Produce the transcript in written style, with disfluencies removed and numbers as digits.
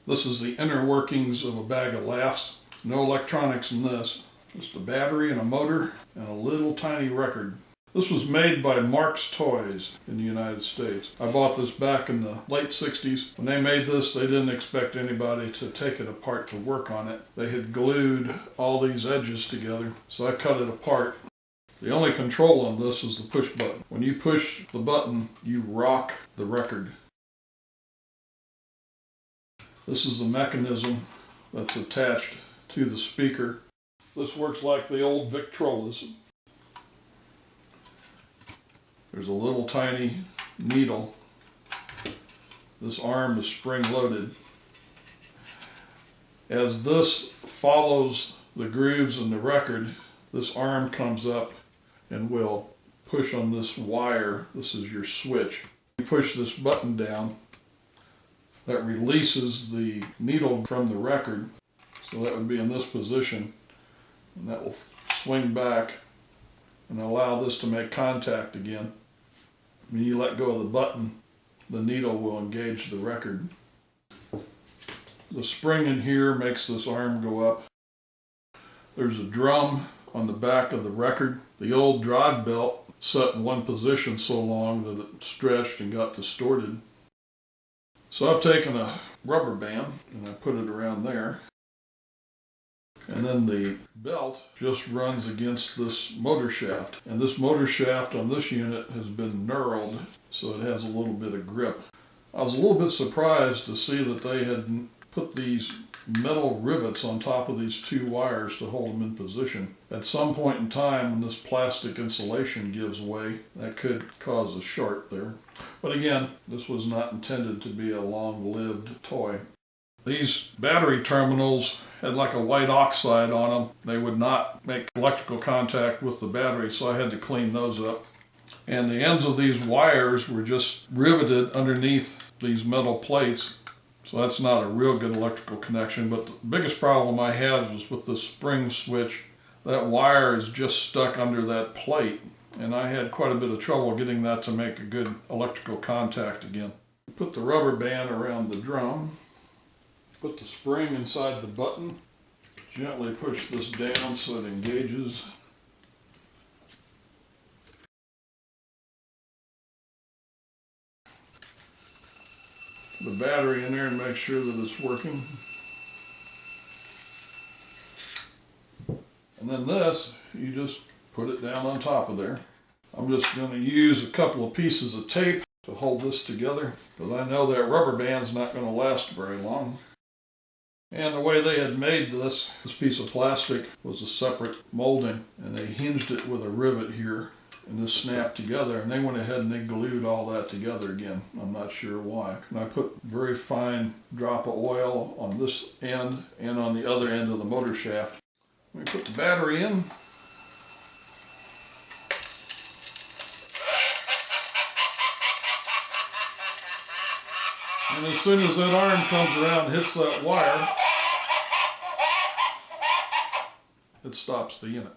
This is the inner workings of a bag of laughs. No electronics in this. Just a battery and a motor and a little tiny record. This was made by Mark's Toys in the United States. I bought this back in the late 60s. When they made this, they didn't expect anybody to take it apart to work on it. They had glued all these edges together, so I cut it apart. The only control on this is the push button. When you push the button, you rock the record. This is the mechanism that's attached to the speaker. This works like the old Victrolas. There's a little tiny needle. This arm is spring-loaded. As this follows the grooves in the record, this arm comes up and will push on this wire. This is your switch. You push this button down, that releases the needle from the record. So that would be in this position, and that will swing back and allow this to make contact again. When you let go of the button, the needle will engage the record. The spring in here makes this arm go up. There's a drum on the back of the record. The old drive belt sat in one position so long that it stretched and got distorted. So I've taken a rubber band and I put it around there. And then the belt just runs against this motor shaft. And this motor shaft on this unit has been knurled, so it has a little bit of grip. I was a little bit surprised to see that they had put these metal rivets on top of these two wires to hold them in position. At some point in time, when this plastic insulation gives way, that could cause a short there. But again, this was not intended to be a long-lived toy. These battery terminals had like a white oxide on them. They would not make electrical contact with the battery, so I had to clean those up. And the ends of these wires were just riveted underneath these metal plates, so that's not a real good electrical connection. But the biggest problem I had was with the spring switch. That wire is just stuck under that plate, and I had quite a bit of trouble getting that to make a good electrical contact again. Put the rubber band around the drum. Put the spring inside the button. Gently push this down so it engages. Put the battery in there and make sure that it's working. And then this, you just put it down on top of there. I'm just going to use a couple of pieces of tape to hold this together, because I know that rubber band's not going to last very long. And the way they had made this piece of plastic was a separate molding, and they hinged it with a rivet here, and this snapped together, and they went ahead and they glued all that together again. I'm not sure why. And I put a very fine drop of oil on this end and on the other end of the motor shaft. We put the battery in. And as soon as that arm comes around and hits that wire, it stops the unit.